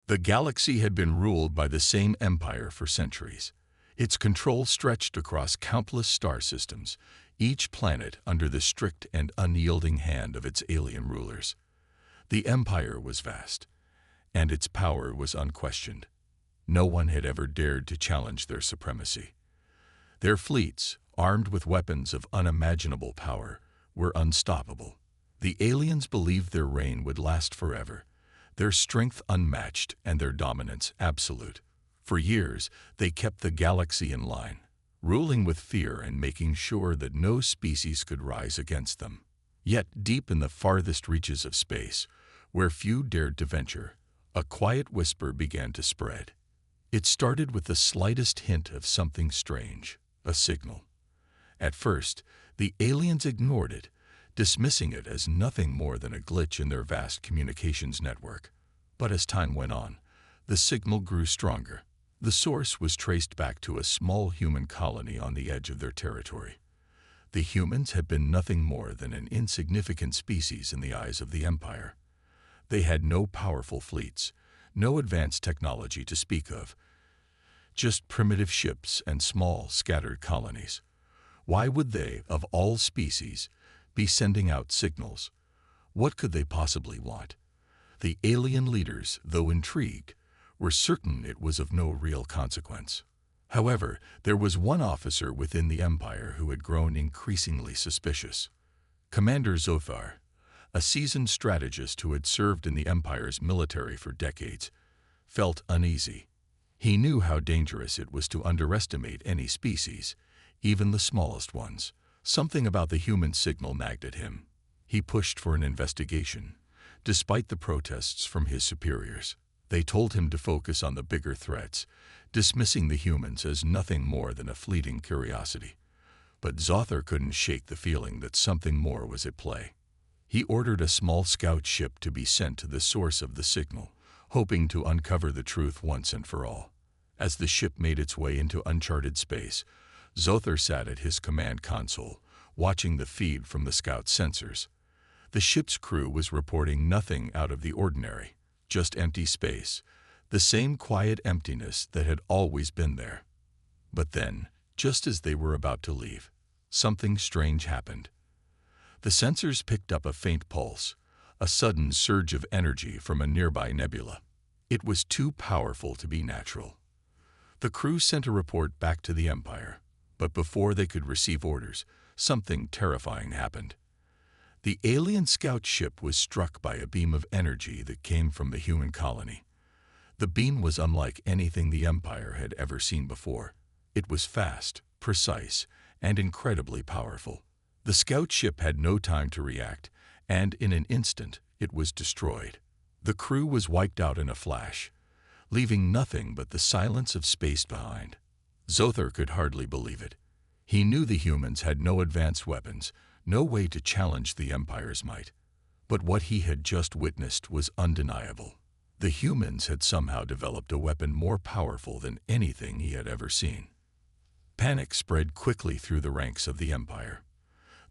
The galaxy had been ruled by the same empire for centuries. Its control stretched across countless star systems, each planet under the strict and unyielding hand of its alien rulers. The empire was vast, and its power was unquestioned. No one had ever dared to challenge their supremacy. Their fleets, armed with weapons of unimaginable power, were unstoppable. The aliens believed their reign would last forever, their strength unmatched and their dominance absolute. For years, they kept the galaxy in line, ruling with fear and making sure that no species could rise against them. Yet, deep in the farthest reaches of space, where few dared to venture, a quiet whisper began to spread. It started with the slightest hint of something strange, a signal. At first, the aliens ignored it, dismissing it as nothing more than a glitch in their vast communications network. But as time went on, the signal grew stronger. The source was traced back to a small human colony on the edge of their territory. The humans had been nothing more than an insignificant species in the eyes of the Empire. They had no powerful fleets, no advanced technology to speak of, just primitive ships and small, scattered colonies. Why would they, of all species, be sending out signals? What could they possibly want? The alien leaders, though intrigued, were certain it was of no real consequence. However, there was one officer within the Empire who had grown increasingly suspicious. Commander Zothar, a seasoned strategist who had served in the Empire's military for decades, felt uneasy. He knew how dangerous it was to underestimate any species, even the smallest ones. Something about the human signal nagged at him. He pushed for an investigation, despite the protests from his superiors. They told him to focus on the bigger threats, dismissing the humans as nothing more than a fleeting curiosity. But Zothar couldn't shake the feeling that something more was at play. He ordered a small scout ship to be sent to the source of the signal, hoping to uncover the truth once and for all. As the ship made its way into uncharted space, Zothar sat at his command console, watching the feed from the scout's sensors. The ship's crew was reporting nothing out of the ordinary, just empty space, the same quiet emptiness that had always been there. But then, just as they were about to leave, something strange happened. The sensors picked up a faint pulse, a sudden surge of energy from a nearby nebula. It was too powerful to be natural. The crew sent a report back to the Empire, but before they could receive orders, something terrifying happened. The alien scout ship was struck by a beam of energy that came from the human colony. The beam was unlike anything the Empire had ever seen before. It was fast, precise, and incredibly powerful. The scout ship had no time to react, and in an instant, it was destroyed. The crew was wiped out in a flash, leaving nothing but the silence of space behind. Zothar could hardly believe it. He knew the humans had no advanced weapons, no way to challenge the Empire's might. But what he had just witnessed was undeniable. The humans had somehow developed a weapon more powerful than anything he had ever seen. Panic spread quickly through the ranks of the Empire.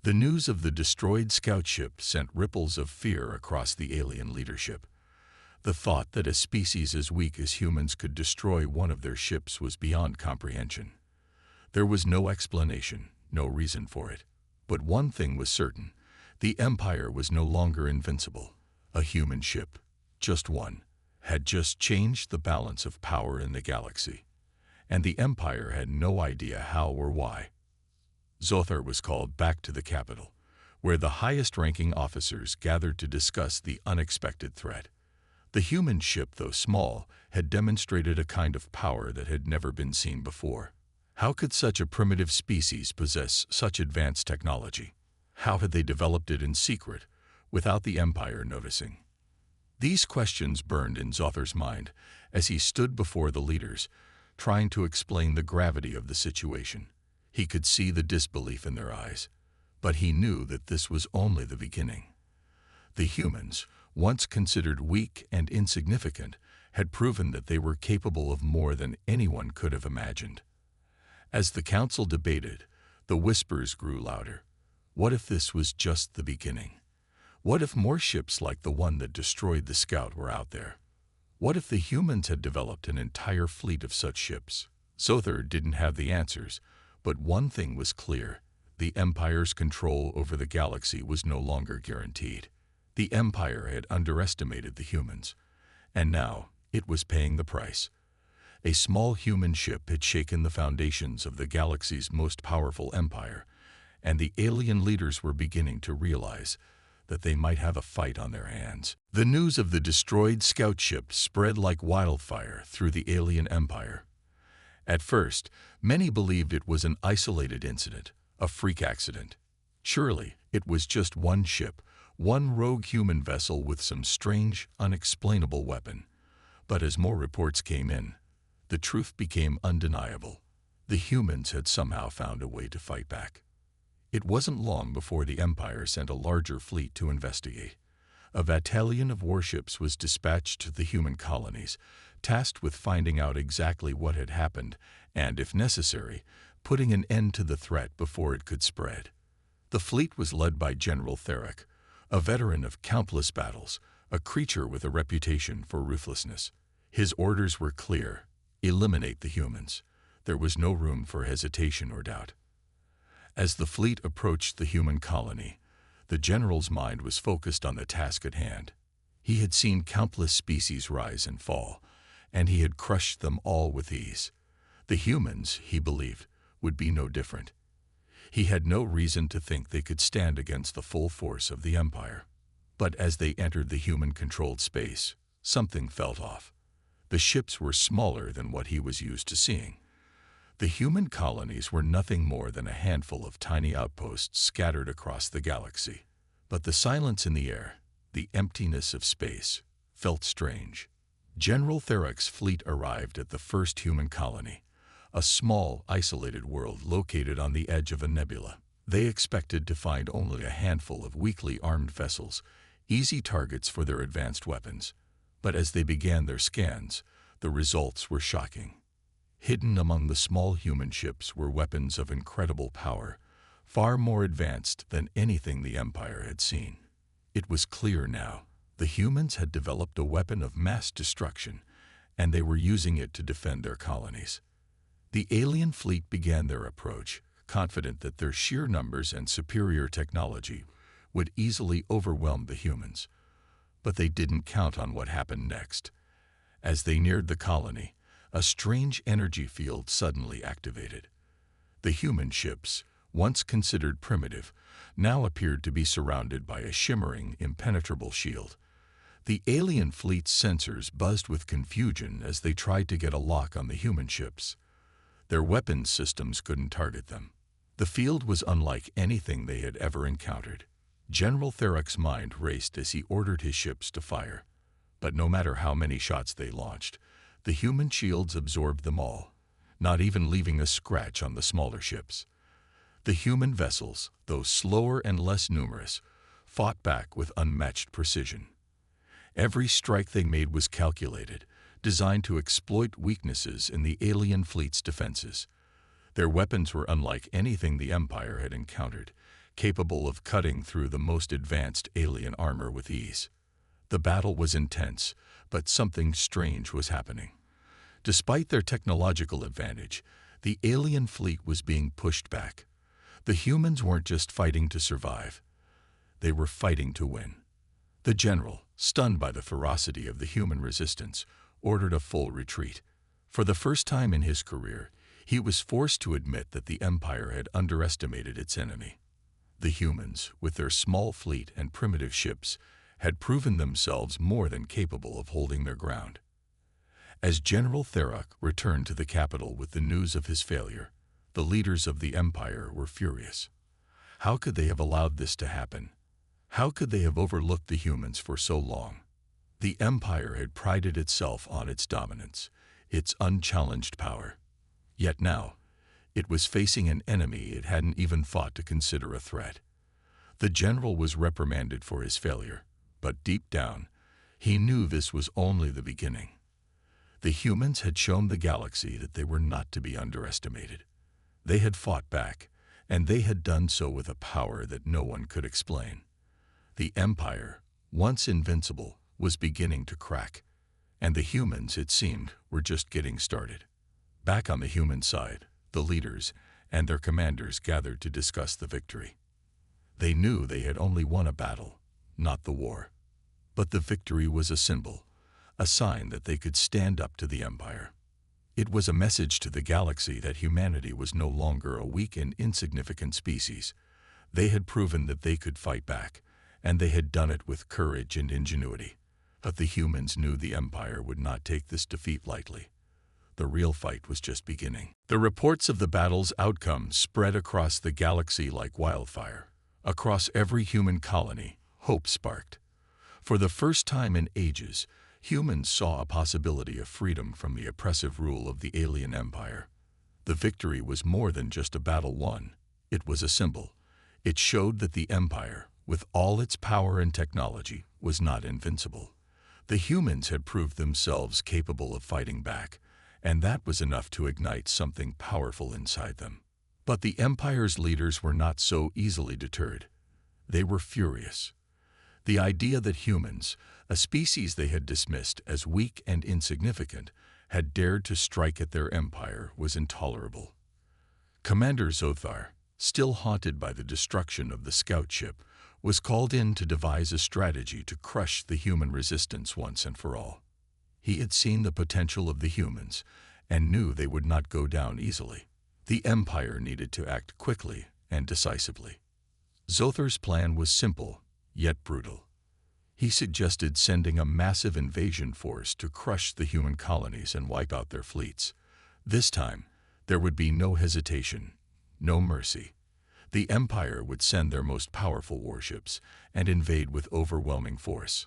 The news of the destroyed scout ship sent ripples of fear across the alien leadership. The thought that a species as weak as humans could destroy one of their ships was beyond comprehension. There was no explanation, no reason for it. But one thing was certain: the Empire was no longer invincible. A human ship, just one, had just changed the balance of power in the galaxy, and the Empire had no idea how or why. Zothar was called back to the capital, where the highest-ranking officers gathered to discuss the unexpected threat. The human ship, though small, had demonstrated a kind of power that had never been seen before. How could such a primitive species possess such advanced technology? How had they developed it in secret, without the Empire noticing? These questions burned in Zothar's mind as he stood before the leaders, trying to explain the gravity of the situation. He could see the disbelief in their eyes, but he knew that this was only the beginning. The humans, once considered weak and insignificant, had proven that they were capable of more than anyone could have imagined. As the council debated, the whispers grew louder. What if this was just the beginning? What if more ships like the one that destroyed the scout were out there? What if the humans had developed an entire fleet of such ships? Sothar didn't have the answers, but one thing was clear. The Empire's control over the galaxy was no longer guaranteed. The Empire had underestimated the humans, and now it was paying the price. A small human ship had shaken the foundations of the galaxy's most powerful empire, and the alien leaders were beginning to realize that they might have a fight on their hands. The news of the destroyed scout ship spread like wildfire through the alien empire. At first, many believed it was an isolated incident, a freak accident. Surely, it was just one ship, one rogue human vessel with some strange, unexplainable weapon. But as more reports came in, the truth became undeniable. The humans had somehow found a way to fight back. It wasn't long before the Empire sent a larger fleet to investigate. A battalion of warships was dispatched to the human colonies, tasked with finding out exactly what had happened and, if necessary, putting an end to the threat before it could spread. The fleet was led by General Theric, a veteran of countless battles, a creature with a reputation for ruthlessness. His orders were clear: eliminate the humans. There was no room for hesitation or doubt. As the fleet approached the human colony, the general's mind was focused on the task at hand. He had seen countless species rise and fall, and he had crushed them all with ease. The humans, he believed, would be no different. He had no reason to think they could stand against the full force of the Empire. But as they entered the human-controlled space, something felt off. The ships were smaller than what he was used to seeing. The human colonies were nothing more than a handful of tiny outposts scattered across the galaxy. But the silence in the air, the emptiness of space, felt strange. General Theric's fleet arrived at the first human colony, a small, isolated world located on the edge of a nebula. They expected to find only a handful of weakly armed vessels, easy targets for their advanced weapons. But as they began their scans, the results were shocking. Hidden among the small human ships were weapons of incredible power, far more advanced than anything the Empire had seen. It was clear now. The humans had developed a weapon of mass destruction, and they were using it to defend their colonies. The alien fleet began their approach, confident that their sheer numbers and superior technology would easily overwhelm the humans. But they didn't count on what happened next. As they neared the colony, a strange energy field suddenly activated. The human ships, once considered primitive, now appeared to be surrounded by a shimmering, impenetrable shield. The alien fleet's sensors buzzed with confusion as they tried to get a lock on the human ships. Their weapons systems couldn't target them. The field was unlike anything they had ever encountered. General Theric's mind raced as he ordered his ships to fire. But no matter how many shots they launched, the human shields absorbed them all, not even leaving a scratch on the smaller ships. The human vessels, though slower and less numerous, fought back with unmatched precision. Every strike they made was calculated, designed to exploit weaknesses in the alien fleet's defenses. Their weapons were unlike anything the Empire had encountered, capable of cutting through the most advanced alien armor with ease. The battle was intense, but something strange was happening. Despite their technological advantage, the alien fleet was being pushed back. The humans weren't just fighting to survive. They were fighting to win. The general, stunned by the ferocity of the human resistance, ordered a full retreat. For the first time in his career, he was forced to admit that the Empire had underestimated its enemy. The humans, with their small fleet and primitive ships, had proven themselves more than capable of holding their ground. As General Theric returned to the capital with the news of his failure, the leaders of the Empire were furious. How could they have allowed this to happen? How could they have overlooked the humans for so long? The Empire had prided itself on its dominance, its unchallenged power. Yet now, it was facing an enemy it hadn't even thought to consider a threat. The general was reprimanded for his failure, but deep down, he knew this was only the beginning. The humans had shown the galaxy that they were not to be underestimated. They had fought back, and they had done so with a power that no one could explain. The Empire, once invincible, was beginning to crack. And the humans, it seemed, were just getting started. Back on the human side, the leaders and their commanders gathered to discuss the victory. They knew they had only won a battle, not the war. But the victory was a symbol, a sign that they could stand up to the Empire. It was a message to the galaxy that humanity was no longer a weak and insignificant species. They had proven that they could fight back, and they had done it with courage and ingenuity. But the humans knew the Empire would not take this defeat lightly. The real fight was just beginning. The reports of the battle's outcome spread across the galaxy like wildfire. Across every human colony, hope sparked. For the first time in ages, humans saw a possibility of freedom from the oppressive rule of the alien empire. The victory was more than just a battle won. It was a symbol. It showed that the empire, with all its power and technology, was not invincible. The humans had proved themselves capable of fighting back, and that was enough to ignite something powerful inside them. But the Empire's leaders were not so easily deterred. They were furious. The idea that humans, a species they had dismissed as weak and insignificant, had dared to strike at their empire was intolerable. Commander Zothar, still haunted by the destruction of the scout ship, was called in to devise a strategy to crush the human resistance once and for all. He had seen the potential of the humans and knew they would not go down easily. The Empire needed to act quickly and decisively. Zothar's plan was simple, yet brutal. He suggested sending a massive invasion force to crush the human colonies and wipe out their fleets. This time, there would be no hesitation, no mercy. The Empire would send their most powerful warships and invade with overwhelming force.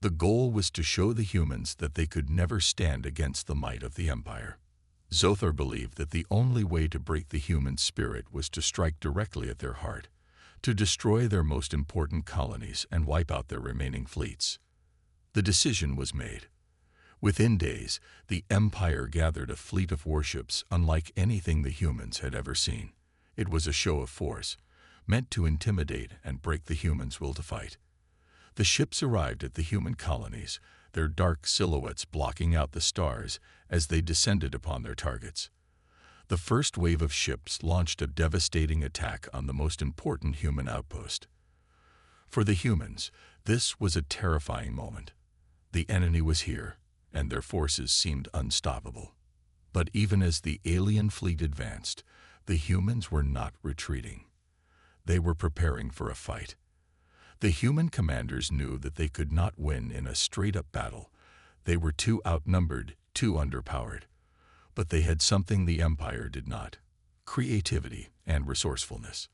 The goal was to show the humans that they could never stand against the might of the Empire. Zothar believed that the only way to break the human spirit was to strike directly at their heart, to destroy their most important colonies and wipe out their remaining fleets. The decision was made. Within days, the Empire gathered a fleet of warships unlike anything the humans had ever seen. It was a show of force, meant to intimidate and break the humans' will to fight. The ships arrived at the human colonies, their dark silhouettes blocking out the stars as they descended upon their targets. The first wave of ships launched a devastating attack on the most important human outpost. For the humans, this was a terrifying moment. The enemy was here, and their forces seemed unstoppable. But even as the alien fleet advanced, the humans were not retreating. They were preparing for a fight. The human commanders knew that they could not win in a straight-up battle. They were too outnumbered, too underpowered. But they had something the Empire did not: creativity and resourcefulness.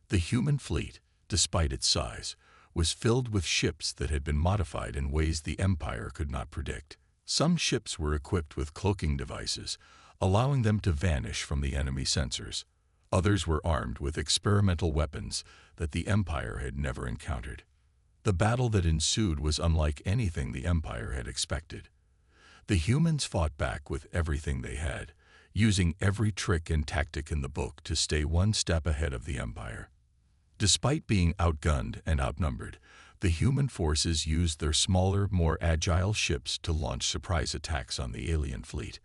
The human fleet, despite its size, was filled with ships that had been modified in ways the Empire could not predict. Some ships were equipped with cloaking devices, allowing them to vanish from the enemy sensors. Others were armed with experimental weapons that the Empire had never encountered. The battle that ensued was unlike anything the Empire had expected. The humans fought back with everything they had, using every trick and tactic in the book to stay one step ahead of the Empire. Despite being outgunned and outnumbered, the human forces used their smaller, more agile ships to launch surprise attacks on the alien fleet.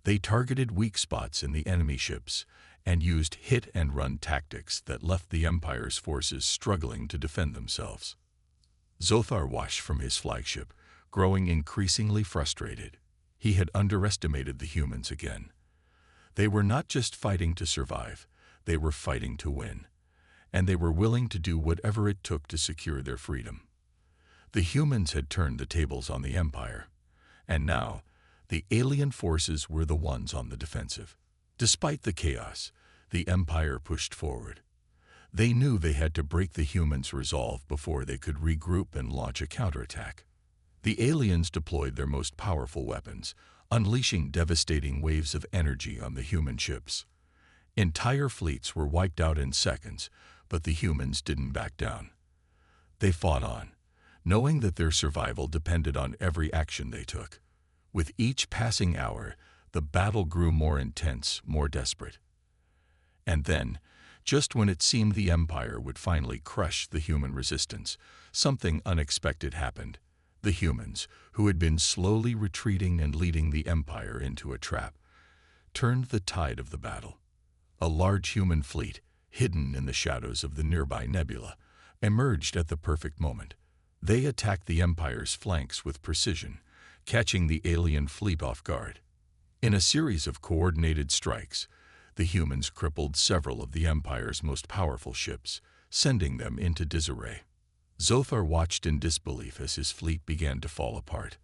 They targeted weak spots in the enemy ships and used hit-and-run tactics that left the Empire's forces struggling to defend themselves. Zothar watched from his flagship, growing increasingly frustrated. He had underestimated the humans again. They were not just fighting to survive, they were fighting to win, and they were willing to do whatever it took to secure their freedom. The humans had turned the tables on the Empire, and now the alien forces were the ones on the defensive. Despite the chaos, the Empire pushed forward. They knew they had to break the humans' resolve before they could regroup and launch a counterattack. The aliens deployed their most powerful weapons, unleashing devastating waves of energy on the human ships. Entire fleets were wiped out in seconds, but the humans didn't back down. They fought on, knowing that their survival depended on every action they took. With each passing hour, the battle grew more intense, more desperate. And then, just when it seemed the Empire would finally crush the human resistance, something unexpected happened. The humans, who had been slowly retreating and leading the Empire into a trap, turned the tide of the battle. A large human fleet, hidden in the shadows of the nearby nebula, emerged at the perfect moment. They attacked the Empire's flanks with precision, catching the alien fleet off guard. In a series of coordinated strikes, the humans crippled several of the Empire's most powerful ships, sending them into disarray. Zothar watched in disbelief as his fleet began to fall apart.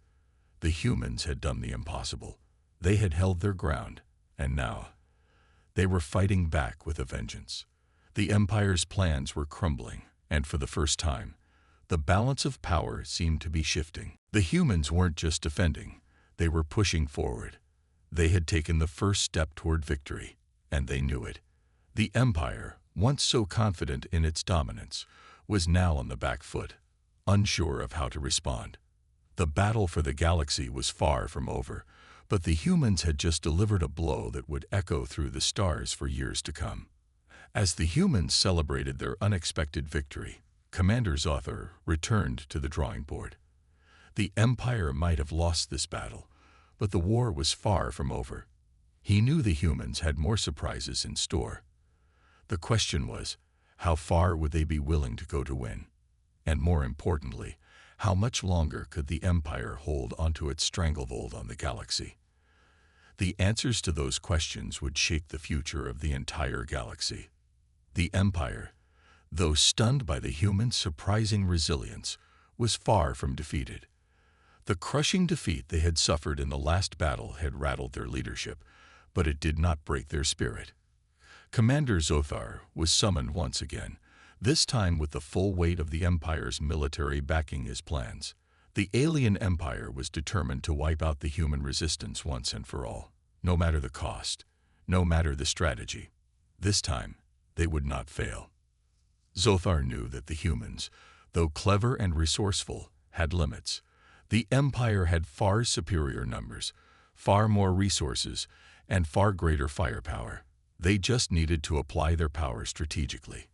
The humans had done the impossible. They had held their ground, and now they were fighting back with a vengeance. The Empire's plans were crumbling, and for the first time, the balance of power seemed to be shifting. The humans weren't just defending, they were pushing forward. They had taken the first step toward victory, and they knew it. The Empire, once so confident in its dominance, was now on the back foot, unsure of how to respond. The battle for the galaxy was far from over, but the humans had just delivered a blow that would echo through the stars for years to come. As the humans celebrated their unexpected victory, Commander Zothar returned to the drawing board. The Empire might have lost this battle, but the war was far from over. He knew the humans had more surprises in store. The question was, how far would they be willing to go to win? And more importantly, how much longer could the Empire hold onto its stranglehold on the galaxy? The answers to those questions would shape the future of the entire galaxy. The Empire, though stunned by the humans' surprising resilience, was far from defeated. The crushing defeat they had suffered in the last battle had rattled their leadership, but it did not break their spirit. Commander Zothar was summoned once again, this time with the full weight of the Empire's military backing his plans. The alien Empire was determined to wipe out the human resistance once and for all, no matter the cost, no matter the strategy. This time, they would not fail. Zothar knew that the humans, though clever and resourceful, had limits. The Empire had far superior numbers, far more resources, and far greater firepower. They just needed to apply their power strategically.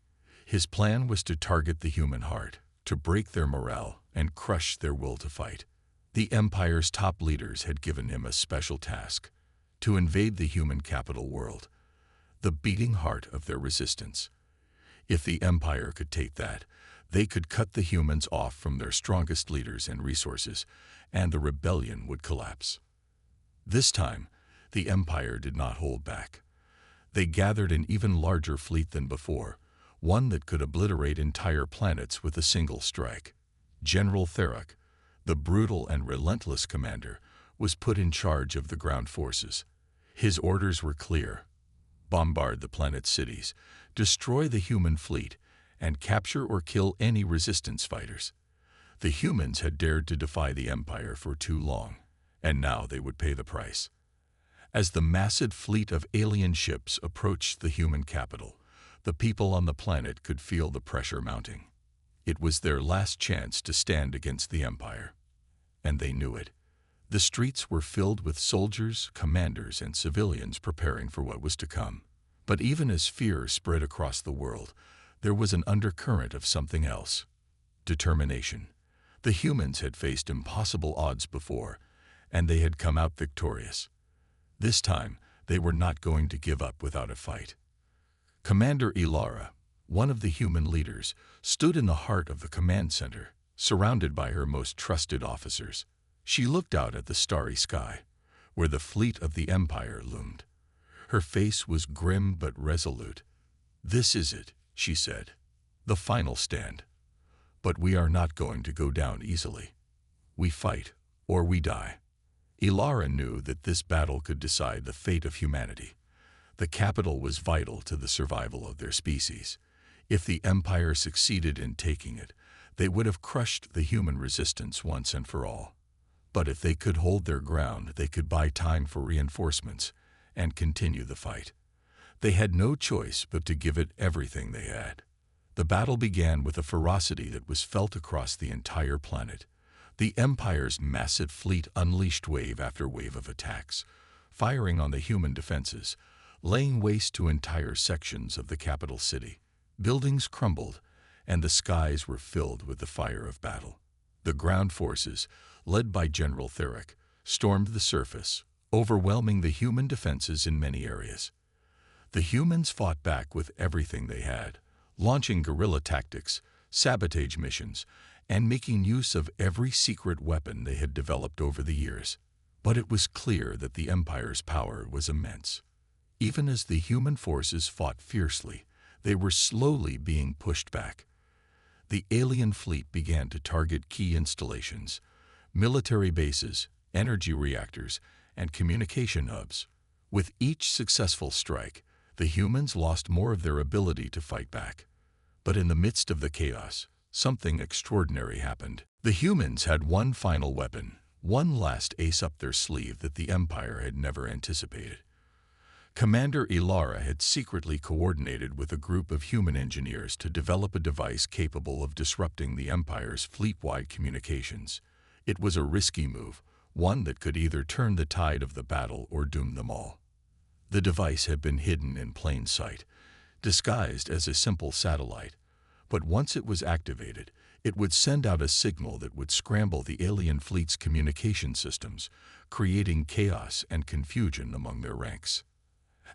His plan was to target the human heart, to break their morale, and crush their will to fight. The Empire's top leaders had given him a special task: to invade the human capital world, the beating heart of their resistance. If the Empire could take that, they could cut the humans off from their strongest leaders and resources, and the rebellion would collapse. This time, the Empire did not hold back. They gathered an even larger fleet than before, one that could obliterate entire planets with a single strike. General Therak, the brutal and relentless commander, was put in charge of the ground forces. His orders were clear: bombard the planet's cities, destroy the human fleet, and capture or kill any resistance fighters. The humans had dared to defy the Empire for too long, and now they would pay the price. As the massive fleet of alien ships approached the human capital, the people on the planet could feel the pressure mounting. It was their last chance to stand against the Empire, and they knew it. The streets were filled with soldiers, commanders, and civilians preparing for what was to come. But even as fear spread across the world, there was an undercurrent of something else: determination. The humans had faced impossible odds before, and they had come out victorious. This time, they were not going to give up without a fight. Commander Ilara, one of the human leaders, stood in the heart of the command center, surrounded by her most trusted officers. She looked out at the starry sky, where the fleet of the Empire loomed. Her face was grim but resolute. "This is it," she said, "the final stand. But we are not going to go down easily. We fight, or we die." Ilara knew that this battle could decide the fate of humanity. The capital was vital to the survival of their species. If the Empire succeeded in taking it, they would have crushed the human resistance once and for all. But if they could hold their ground, they could buy time for reinforcements and continue the fight. They had no choice but to give it everything they had. The battle began with a ferocity that was felt across the entire planet. The Empire's massive fleet unleashed wave after wave of attacks, firing on the human defenses, laying waste to entire sections of the capital city. Buildings crumbled, and the skies were filled with the fire of battle. The ground forces, led by General Theric, stormed the surface, overwhelming the human defenses in many areas. The humans fought back with everything they had, launching guerrilla tactics, sabotage missions, and making use of every secret weapon they had developed over the years. But it was clear that the Empire's power was immense. Even as the human forces fought fiercely, they were slowly being pushed back. The alien fleet began to target key installations, military bases, energy reactors, and communication hubs. With each successful strike, the humans lost more of their ability to fight back. But in the midst of the chaos, something extraordinary happened. The humans had one final weapon, one last ace up their sleeve that the Empire had never anticipated. Commander Ilara had secretly coordinated with a group of human engineers to develop a device capable of disrupting the Empire's fleet-wide communications. It was a risky move, one that could either turn the tide of the battle or doom them all. The device had been hidden in plain sight, disguised as a simple satellite, but once it was activated, it would send out a signal that would scramble the alien fleet's communication systems, creating chaos and confusion among their ranks.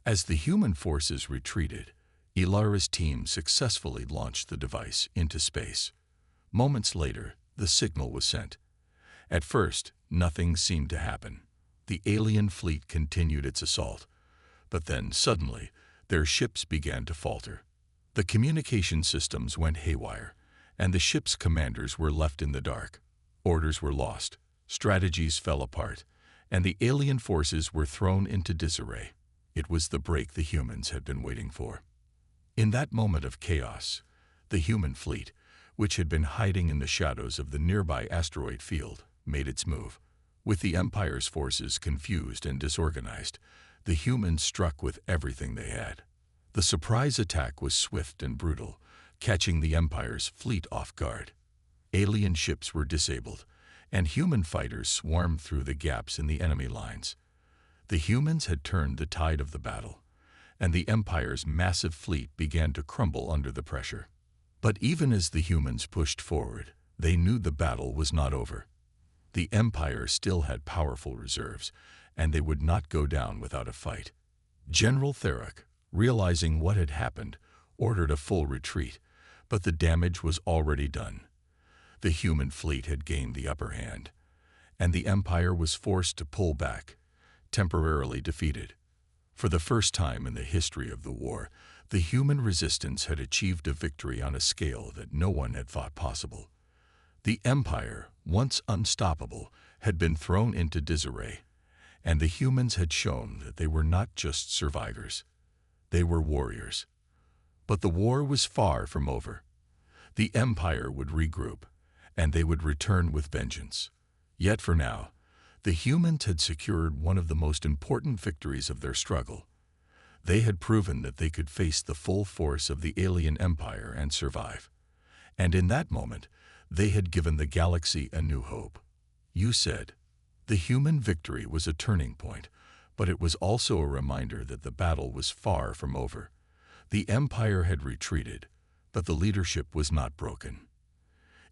As the human forces retreated, Ilara's team successfully launched the device into space. Moments later, the signal was sent. At first, nothing seemed to happen. The alien fleet continued its assault, but then suddenly, their ships began to falter. The communication systems went haywire, and the ship's commanders were left in the dark. Orders were lost, strategies fell apart, and the alien forces were thrown into disarray. It was the break the humans had been waiting for. In that moment of chaos, the human fleet, which had been hiding in the shadows of the nearby asteroid field, made its move. With the Empire's forces confused and disorganized, the humans struck with everything they had. The surprise attack was swift and brutal, catching the Empire's fleet off guard. Alien ships were disabled, and human fighters swarmed through the gaps in the enemy lines. The humans had turned the tide of the battle, and the Empire's massive fleet began to crumble under the pressure. But even as the humans pushed forward, they knew the battle was not over. The Empire still had powerful reserves, and they would not go down without a fight. General Theric, realizing what had happened, ordered a full retreat, but the damage was already done. The human fleet had gained the upper hand, and the Empire was forced to pull back, temporarily defeated. For the first time in the history of the war, the human resistance had achieved a victory on a scale that no one had thought possible. The Empire, once unstoppable, had been thrown into disarray, and the humans had shown that they were not just survivors. They were warriors. But the war was far from over. The Empire would regroup, and they would return with vengeance. Yet for now, the humans had secured one of the most important victories of their struggle. They had proven that they could face the full force of the alien empire and survive. And in that moment, they had given the galaxy a new hope. You said, the human victory was a turning point, but it was also a reminder that the battle was far from over. The empire had retreated, but the leadership was not broken.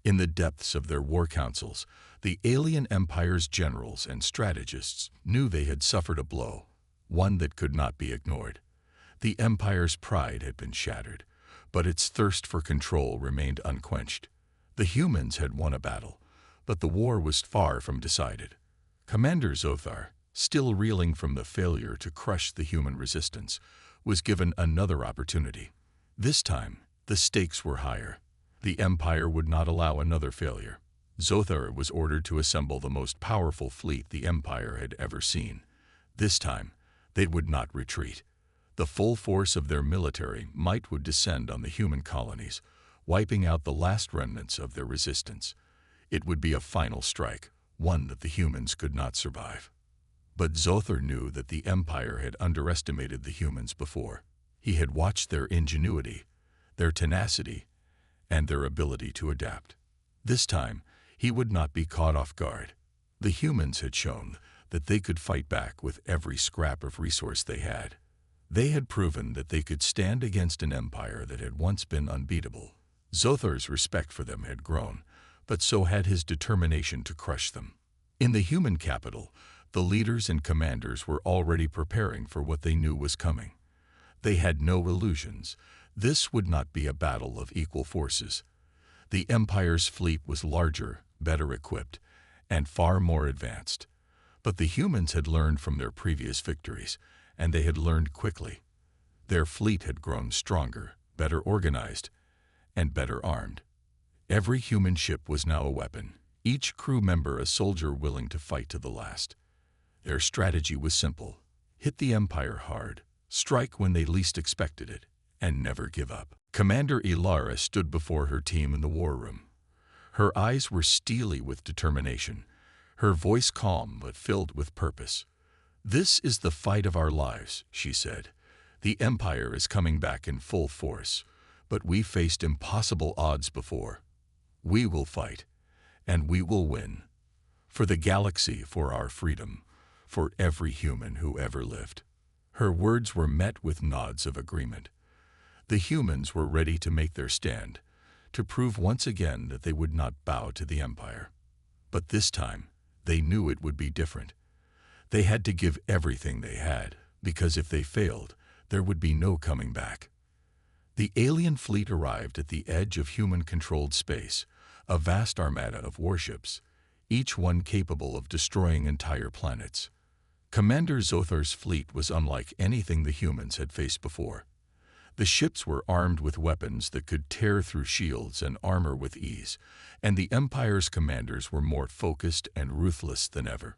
In the depths of their war councils, the alien empire's generals and strategists knew they had suffered a blow, one that could not be ignored. The empire's pride had been shattered, but its thirst for control remained unquenched. The humans had won a battle, but the war was far from decided. Commander Zothar, still reeling from the failure to crush the human resistance, was given another opportunity. This time, the stakes were higher. The empire would not allow another failure. Zothar was ordered to assemble the most powerful fleet the empire had ever seen. This time, they would not retreat. The full force of their military might would descend on the human colonies, wiping out the last remnants of their resistance. It would be a final strike, one that the humans could not survive. But Zothar knew that the empire had underestimated the humans before. He had watched their ingenuity, their tenacity, and their ability to adapt. This time, he would not be caught off guard. The humans had shown that they could fight back with every scrap of resource they had. They had proven that they could stand against an empire that had once been unbeatable. Zothar's respect for them had grown, but so had his determination to crush them. In the human capital, the leaders and commanders were already preparing for what they knew was coming. They had no illusions. This would not be a battle of equal forces. The Empire's fleet was larger, better equipped, and far more advanced. But the humans had learned from their previous victories, and they had learned quickly. Their fleet had grown stronger, better organized, and better armed. Every human ship was now a weapon, each crew member a soldier willing to fight to the last. Their strategy was simple: hit the Empire hard, strike when they least expected it, and never give up. Commander Ilara stood before her team in the war room. Her eyes were steely with determination, her voice calm but filled with purpose. "This is the fight of our lives," she said. "The Empire is coming back in full force, but we faced impossible odds before. We will fight, and we will win. For the galaxy, for our freedom, for every human who ever lived." Her words were met with nods of agreement. The humans were ready to make their stand, to prove once again that they would not bow to the Empire. But this time, they knew it would be different. They had to give everything they had, because if they failed, there would be no coming back. The alien fleet arrived at the edge of human-controlled space, a vast armada of warships, each one capable of destroying entire planets. Commander Zothar's fleet was unlike anything the humans had faced before. The ships were armed with weapons that could tear through shields and armor with ease, and the Empire's commanders were more focused and ruthless than ever.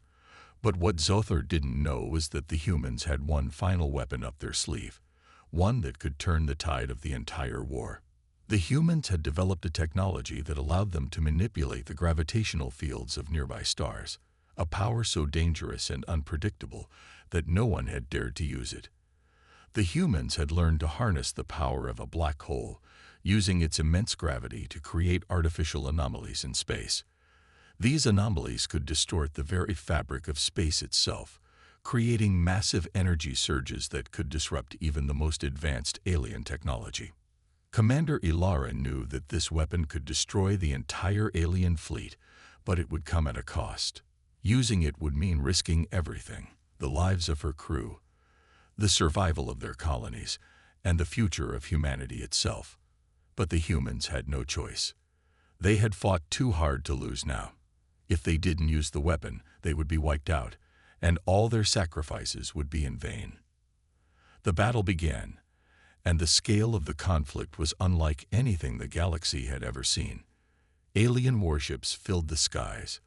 But what Zothar didn't know was that the humans had one final weapon up their sleeve, one that could turn the tide of the entire war. The humans had developed a technology that allowed them to manipulate the gravitational fields of nearby stars, a power so dangerous and unpredictable that no one had dared to use it. The humans had learned to harness the power of a black hole, using its immense gravity to create artificial anomalies in space. These anomalies could distort the very fabric of space itself, creating massive energy surges that could disrupt even the most advanced alien technology. Commander Ilara knew that this weapon could destroy the entire alien fleet, but it would come at a cost. Using it would mean risking everything: the lives of her crew, the survival of their colonies, and the future of humanity itself. But the humans had no choice. They had fought too hard to lose now. If they didn't use the weapon, they would be wiped out, and all their sacrifices would be in vain. The battle began, and the scale of the conflict was unlike anything the galaxy had ever seen. Alien warships filled the skies,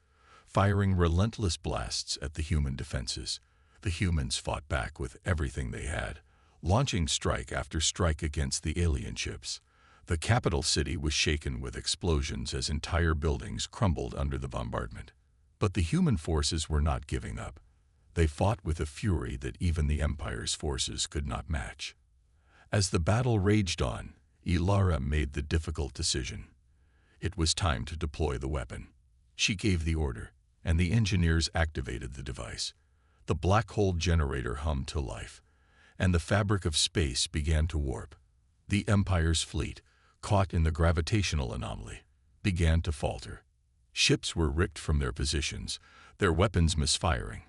firing relentless blasts at the human defenses. The humans fought back with everything they had, launching strike after strike against the alien ships. The capital city was shaken with explosions as entire buildings crumbled under the bombardment. But the human forces were not giving up. They fought with a fury that even the Empire's forces could not match. As the battle raged on, Ilara made the difficult decision. It was time to deploy the weapon. She gave the order, and the engineers activated the device. The black hole generator hummed to life, and the fabric of space began to warp. The Empire's fleet, caught in the gravitational anomaly, began to falter. Ships were ripped from their positions, their weapons misfiring,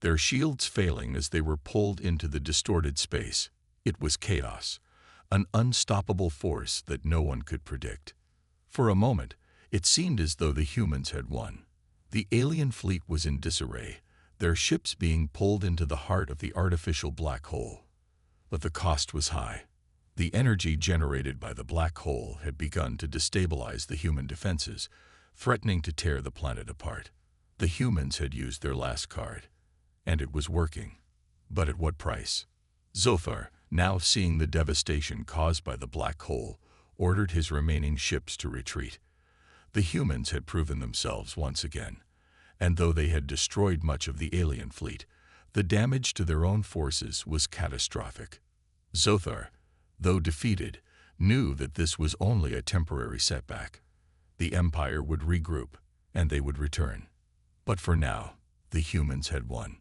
their shields failing as they were pulled into the distorted space. It was chaos, an unstoppable force that no one could predict. For a moment, it seemed as though the humans had won. The alien fleet was in disarray, their ships being pulled into the heart of the artificial black hole. But the cost was high. The energy generated by the black hole had begun to destabilize the human defenses, threatening to tear the planet apart. The humans had used their last card, and it was working. But at what price? Zothar, now seeing the devastation caused by the black hole, ordered his remaining ships to retreat. The humans had proven themselves once again, and though they had destroyed much of the alien fleet, the damage to their own forces was catastrophic. Zothar, though defeated, knew that this was only a temporary setback. The Empire would regroup, and they would return. But for now, the humans had won.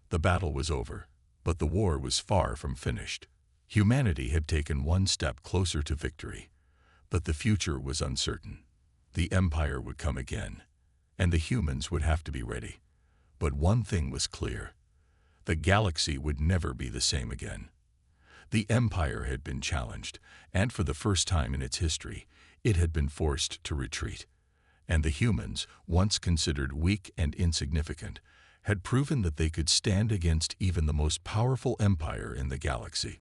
The battle was over, but the war was far from finished. Humanity had taken one step closer to victory, but the future was uncertain. The Empire would come again, and the humans would have to be ready. But one thing was clear. The galaxy would never be the same again. The Empire had been challenged, and for the first time in its history, it had been forced to retreat. And the humans, once considered weak and insignificant, had proven that they could stand against even the most powerful empire in the galaxy.